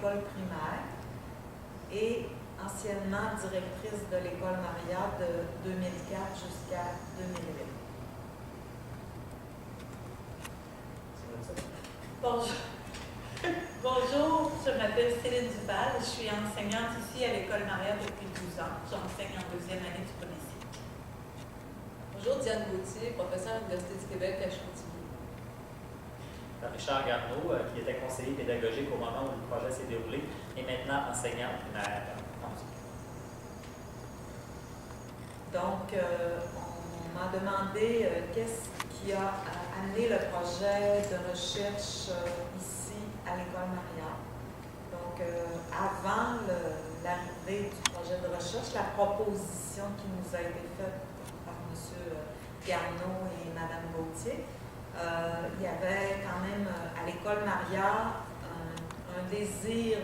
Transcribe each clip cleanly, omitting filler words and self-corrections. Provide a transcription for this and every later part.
l'école primaire et anciennement directrice de l'école Maria de 2004 jusqu'à 2008. Bonjour. Bonjour, je m'appelle Céline Duval, je suis enseignante ici à l'école Maria depuis 12 ans. J'enseigne en deuxième année du premier cycle. Bonjour, Diane Gauthier, professeure à l'Université du Québec à Chicoutimi. Richard Garneau, qui était conseiller pédagogique au moment où le projet s'est déroulé, et maintenant enseignant primaire en musique. Donc, on m'a demandé qu'est-ce qui a amené le projet de recherche ici à l'école Maria. Donc, avant l'arrivée du projet de recherche, la proposition qui nous a été faite par M. Garneau et Mme Gauthier, il y avait quand même à l'école Maria un désir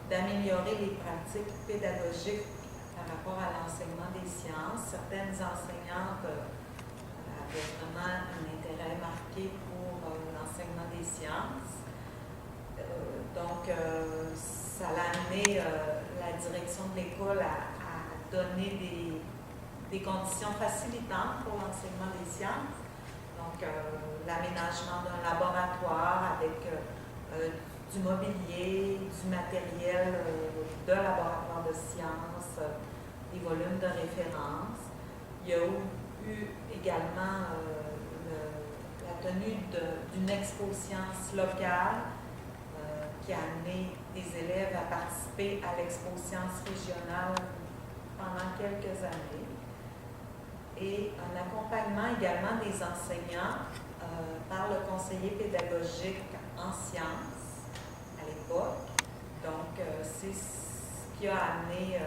d'améliorer les pratiques pédagogiques par rapport à l'enseignement des sciences. Certaines enseignantes avaient vraiment un intérêt marqué pour l'enseignement des sciences. Donc, ça a amené la direction de l'école à donner des conditions facilitantes pour l'enseignement des sciences. Donc, l'aménagement d'un laboratoire avec du mobilier, du matériel de laboratoire de sciences, des volumes de référence. Il y a eu également la tenue d'une expo sciences locale qui a amené des élèves à participer à l'expo sciences régionale pendant quelques années. Et un accompagnement également des enseignants par le conseiller pédagogique en sciences à l'époque. Donc, c'est ce qui a amené,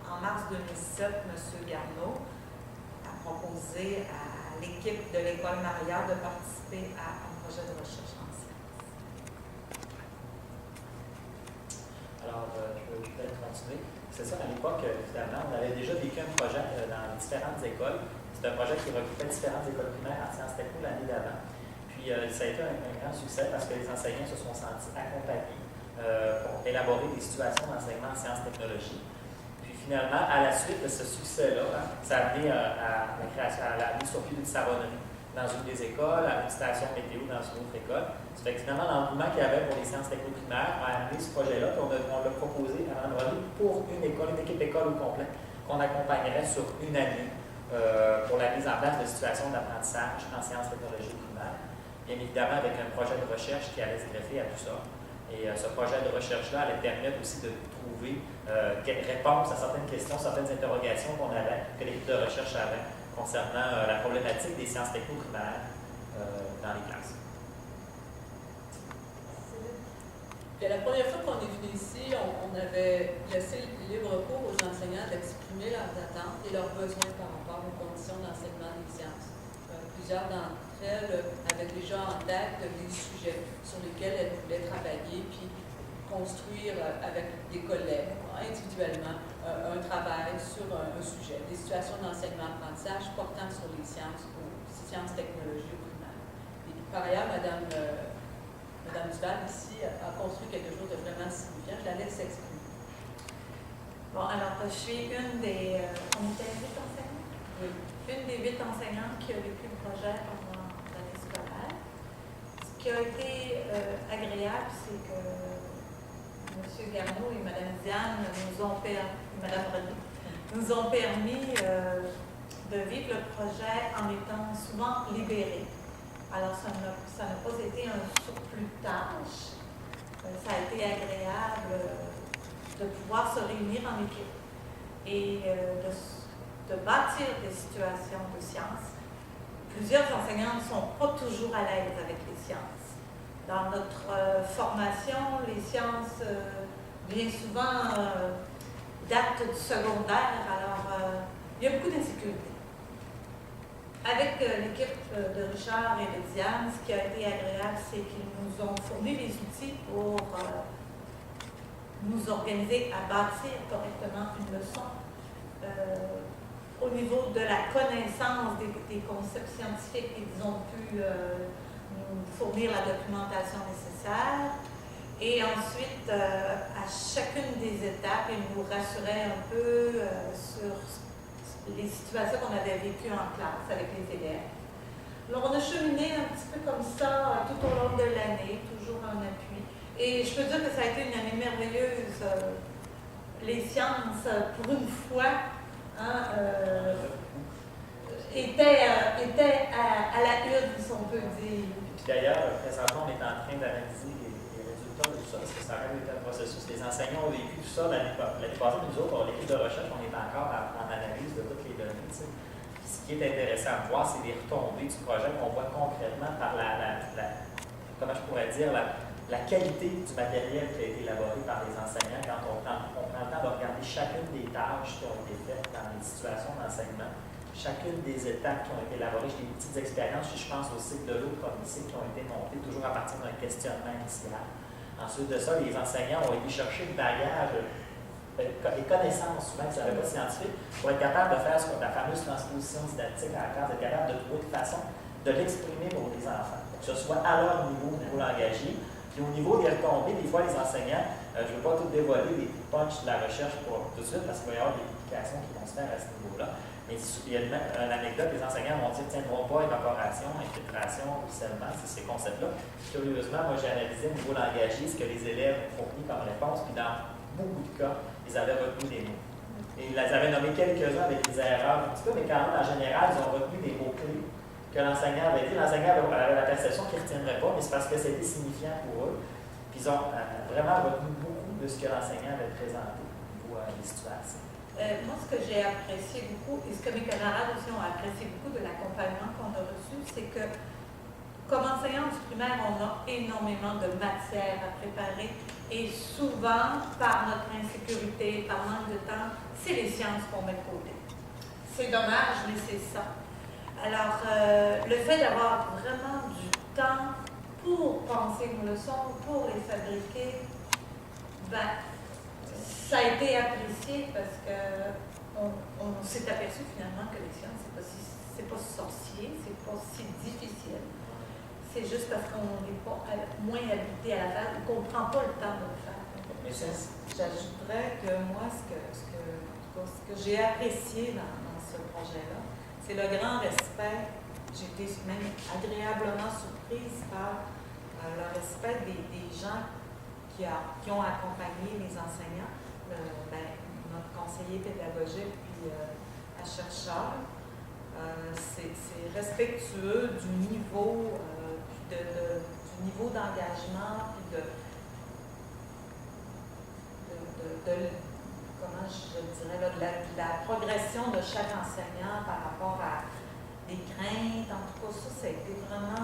en mars 2007, M. Garneau a proposé à l'équipe de l'école Maria de participer à un projet de recherche en sciences. Alors, je vais peut-être continuer. C'est ça, à l'époque, finalement, on avait déjà vécu un projet dans différentes écoles. C'est un projet qui regroupait différentes écoles primaires en sciences techno l'année d'avant. Puis, ça a été un grand succès parce que les enseignants se sont sentis accompagnés pour élaborer des situations d'enseignement en sciences technologies. Puis, finalement, à la suite de ce succès-là, ça a amené à la création, à la mise sur pied d'une savonnerie dans une des écoles, à une station météo dans une autre école. Ça fait que finalement, l'engouement qu'il y avait pour les sciences techno-primaires a amené ce projet-là, on l'a proposé à André pour une équipe école au complet, qu'on accompagnerait sur une année pour la mise en place de situations d'apprentissage en sciences technologiques primaires. Bien évidemment, avec un projet de recherche qui allait se greffer à tout ça. Et ce projet de recherche-là allait permettre aussi de trouver réponse à certaines questions, certaines interrogations qu'on avait, que l'équipe de recherche avait concernant la problématique des sciences techno-primaires dans les classes. Puis la première fois qu'on est venu ici, on avait laissé libre cours aux enseignants d'exprimer leurs attentes et leurs besoins par rapport aux conditions d'enseignement des sciences. Plusieurs d'entre elles avaient déjà en tête des sujets sur lesquels elles voulaient travailler puis construire avec des collègues individuellement un travail sur un sujet, des situations d'enseignement-apprentissage portant sur les sciences ou sciences technologies au primaire. Et par ailleurs, Madame Duval ici a construit quelque chose de vraiment signifiant. Je la laisse s'exprimer. Bon, alors, je suis une des... on était 8 enseignants? Oui. Une des 8 enseignantes qui a vécu le projet pendant l'année scolaire. Ce qui a été agréable, c'est que M. Garneau et Mme Diane nous ont permis de vivre le projet en étant souvent libérés. Alors, ça n'a pas été un surplus de tâches. Ça a été agréable de pouvoir se réunir en équipe et de bâtir des situations de sciences. Plusieurs enseignants ne sont pas toujours à l'aise avec les sciences. Dans notre formation, les sciences, bien souvent, datent du secondaire, alors il y a beaucoup d'insécurité. Avec l'équipe de Richard et de Diane, ce qui a été agréable, c'est qu'ils nous ont fourni les outils pour nous organiser à bâtir correctement une leçon au niveau de la connaissance des concepts scientifiques. Ils ont pu nous fournir la documentation nécessaire Et ensuite, à chacune des étapes, il nous rassurait un peu sur les situations qu'on avait vécues en classe avec les élèves. Alors, on a cheminé un petit peu comme ça tout au long de l'année, toujours un appui. Et je peux dire que ça a été une année merveilleuse. Les sciences, pour une fois, étaient à la une, si on peut dire. Puis d'ailleurs, présentement, on est en train d'analyser les résultats de tout ça, parce que ça a même été un processus. Les enseignants ont vécu tout ça l'année passée, nous autres, l'équipe de recherche, on est encore en analyse de toutes les données. T'sais. Ce qui est intéressant à voir, c'est les retombées du projet qu'on voit concrètement par comment je pourrais dire, la qualité du matériel qui a été élaboré par les enseignants quand on prend le temps de regarder chacune des tâches qui ont été faites dans les situations d'enseignement, chacune des étapes qui ont été élaborées, j'ai des petites expériences, je pense au cycle de l'eau comme ici, qui ont été montées toujours à partir d'un questionnement initial. Ensuite de ça, les enseignants ont été chercher le bagage, les connaissances, souvent, que ça n'avait pas scientifique, pour être capable de faire la fameuse transposition didactique à la classe, être capable de trouver une façon de l'exprimer pour les enfants, pour que ce soit à leur niveau langagier. Puis au niveau des retombées, des fois, les enseignants, je ne veux pas tout dévoiler les punchs de la recherche pour tout de suite, parce qu'il va y avoir des publications qui vont se faire à ce niveau-là. Mais il y a une anecdote, les enseignants vont dire, tiens, non pas évaporation, infiltration, ruissellement, c'est ces concepts-là. Curieusement, moi, j'ai analysé au niveau langagier ce que les élèves ont mis comme réponse, puis dans beaucoup de cas, ils avaient retenu des mots. Et ils avaient nommé quelques-uns avec des erreurs un petit peu, mais quand même, en général, ils ont retenu des mots-clés que l'enseignant avait dit. L'enseignant avait la perception qu'il ne retiendrait pas, mais c'est parce que c'était signifiant pour eux. Puis ils ont vraiment retenu beaucoup de ce que l'enseignant avait présenté pour les situations. Moi, ce que j'ai apprécié beaucoup, et ce que mes camarades aussi ont apprécié beaucoup de l'accompagnement qu'on a reçu, c'est que, comme enseignant du primaire, on a énormément de matière à préparer. Et souvent, par notre insécurité, par manque de temps, c'est les sciences qu'on met de côté. C'est dommage, mais c'est ça. Alors, le fait d'avoir vraiment du temps pour penser nos leçons, pour les fabriquer, ben, ça a été apprécié parce qu'on s'est aperçu finalement que les sciences, c'est pas sorcier, c'est pas si difficile. C'est juste parce qu'on n'est pas moins habitué à la faire ou qu'on ne prend pas le temps de le faire. J'ajouterais que moi, ce que j'ai apprécié dans ce projet-là, c'est le grand respect. J'ai été même agréablement surprise par le respect des gens qui ont accompagné les enseignants, notre conseiller pédagogique puis la chercheur. C'est respectueux du niveau, du niveau d'engagement, puis comment je dirais, là, de la progression de chaque enseignant par rapport à des craintes. En tout cas, ça a été vraiment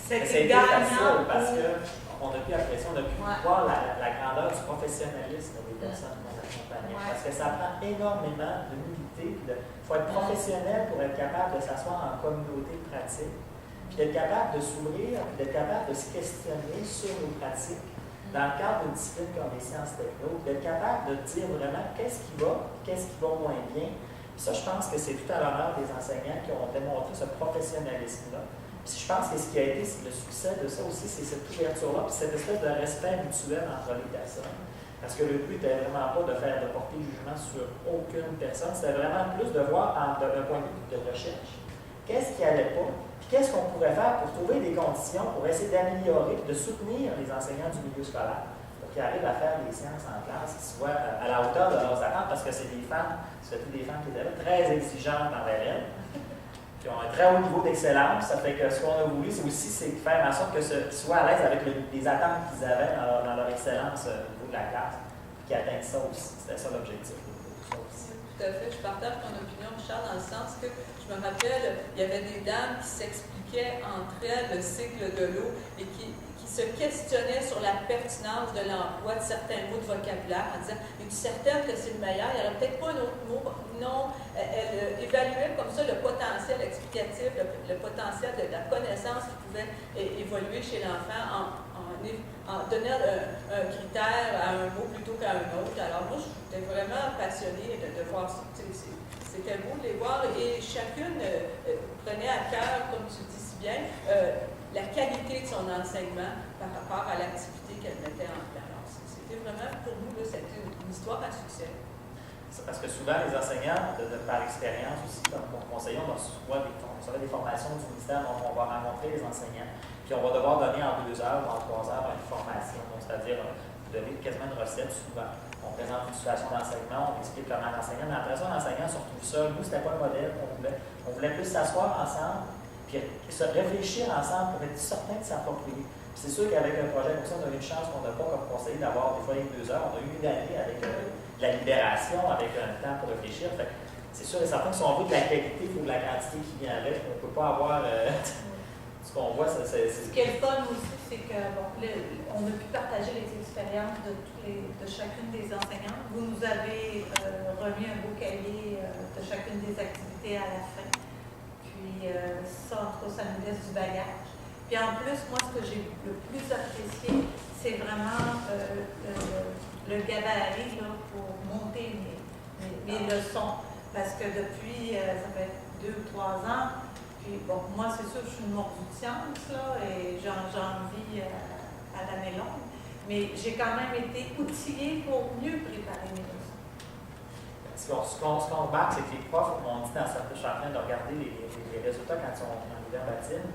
c'était gagnant parce qu'on a pu apprécier, on a pu voir la grandeur du professionnalisme des personnes qu'on accompagnait. Parce que ça prend énormément d'humilité. Il faut être professionnel pour être capable de s'asseoir en communauté de pratique, puis d'être capable de s'ouvrir, puis d'être capable de se questionner sur nos pratiques dans le cadre d'une discipline comme les sciences techno, d'être capable de dire vraiment qu'est-ce qui va moins bien. Puis ça, je pense que c'est tout à l'honneur des enseignants qui ont démontré ce professionnalisme-là. Puis je pense que ce qui a été le succès de ça aussi, c'est cette ouverture-là, puis cette espèce de respect mutuel entre les personnes. Parce que le but n'était vraiment pas de porter jugement sur aucune personne, c'était vraiment plus de voir d'un point de vue de recherche qu'est-ce qui n'allait pas, puis qu'est-ce qu'on pourrait faire pour trouver des conditions pour essayer d'améliorer, de soutenir les enseignants du milieu scolaire, pour qu'ils arrivent à faire les sciences en classe, qui soient à la hauteur de leurs attentes, parce que c'est des femmes, c'était des femmes qui étaient là, très exigeantes envers elles, qui ont un très haut niveau d'excellence. Ça fait que ce qu'on a voulu, c'est de faire en sorte qu'ils soient à l'aise avec les attentes qu'ils avaient dans leur excellence au niveau de la classe, puis qu'ils atteignent ça aussi. C'était ça l'objectif. Tout à fait. Je partage ton opinion, Richard, dans le sens que je me rappelle, il y avait des dames qui s'expliquaient entre elles le cycle de l'eau et qui se questionnaient sur la pertinence de l'emploi de certains mots de vocabulaire en disant « Es-tu certaine que c'est le meilleur? Il n'y aurait peut-être pas un autre mot. » Non, elle évaluait comme ça le potentiel explicatif, le potentiel de la connaissance qui pouvait évoluer chez l'enfant en donnant un critère à un mot plutôt qu'à un autre. Alors moi, j'étais vraiment passionnée de voir ça. C'était beau de les voir et chacune prenait à cœur, comme tu dis si bien, la qualité de son enseignement par rapport à l'activité qu'elle mettait en place. Alors, c'était vraiment, pour nous, c'était une histoire à succès. C'est parce que souvent, les enseignants, par expérience aussi, comme conseiller, on reçoit des formations du ministère, donc on va rencontrer les enseignants, puis on va devoir donner en 2 heures ou en 3 heures une formation, c'est-à-dire donner quasiment une recette souvent. On présente une situation d'enseignement, on explique comment l'enseignant, mais après ça, l'enseignant se retrouve seul. Nous, ce n'était pas le modèle qu'on voulait. On voulait plus s'asseoir ensemble, puis se réfléchir ensemble pour être certain de s'approprier. C'est sûr qu'avec un projet comme ça, on a eu une chance qu'on n'a pas comme conseiller d'avoir des fois les 2 heures. On a eu une année avec la libération, avec un temps pour réfléchir. C'est sûr et certain que si on veut de la qualité, il faut de la quantité qui vient avec. On ne peut pas avoir ce qu'on voit. Ce qui est le fun aussi, c'est que bon, on a pu partager les expériences de chacune des enseignantes. Vous nous avez remis un beau cahier de chacune des activités à la fin. Puis ça, en tout cas, ça nous laisse du bagage. Puis en plus, moi, ce que j'ai le plus apprécié, c'est vraiment le gabarit là, pour monter mes leçons. Parce que depuis, ça fait 2 ou 3 ans, puis bon, moi, c'est sûr, je suis une mordue de science, là, et j'en vis à l'année longue, mais j'ai quand même été outillée pour mieux préparer mes leçons. Ce qu'on remarque, c'est que les profs, on dit dans certains, je suis en train de regarder les résultats quand ils sont arrivés en baptême.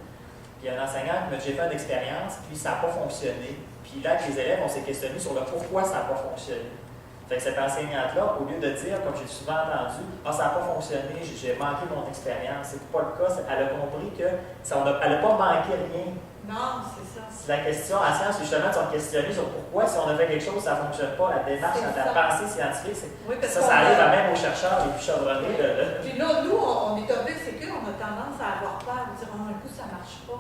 Puis il y a un enseignant qui m'a dit, j'ai fait une expérience, puis ça n'a pas fonctionné. Puis là, avec les élèves, on s'est questionné sur le pourquoi ça n'a pas fonctionné. Fait que cette enseignante-là, au lieu de dire, comme j'ai souvent entendu, ah, ça n'a pas fonctionné, j'ai manqué mon expérience, c'est pas le cas, elle a compris que elle n'a pas manqué rien. Non, c'est ça. C'est la question à science, justement, de se questionner sur pourquoi, si on a fait quelque chose, ça ne fonctionne pas. La démarche, la pensée scientifique, oui, ça arrive même aux chercheurs les plus chevronnés. Puis là, nous, on est un peu sécure, on a tendance à avoir peur, de dire, oh, un coup, ça ne marche pas.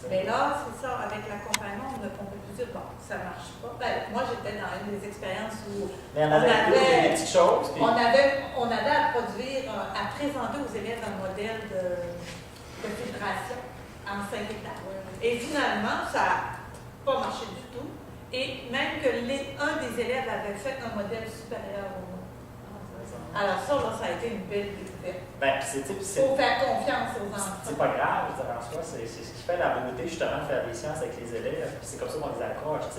Mais là, c'est ça, avec l'accompagnement, on peut plus dire, bon, ça ne marche pas. Ben, moi, j'étais dans une des expériences où mais on avait des petites choses. Puis... on avait à produire, à présenter aux élèves un modèle de filtration en 5 étapes. Et finalement, ça n'a pas marché du tout. Et même que un des élèves avait fait un modèle supérieur au nôtre. Alors ça a été une belle découverte. Il faut faire confiance aux enfants. C'est pas grave, je veux dire, en soi, c'est ce qui fait la beauté justement de faire des sciences avec les élèves. C'est comme ça qu'on les accroche.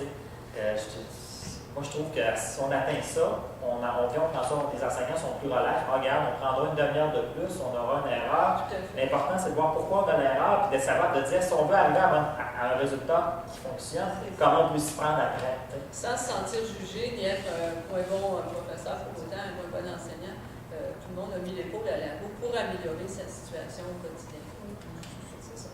Moi, je trouve que si on atteint ça, on vient quand les enseignants sont plus relax. Regarde, on prendra une demi-heure de plus, on aura une erreur. L'important, c'est de voir pourquoi on a l'erreur, puis de savoir, de dire si on veut arriver à un résultat qui fonctionne, comment on peut s'y prendre après. Sans se sentir jugé, ni être un moins bon professeur, pour autant un moins bon enseignant. Tout le monde a mis l'épaule à la roue pour améliorer sa situation au quotidien. C'est ça.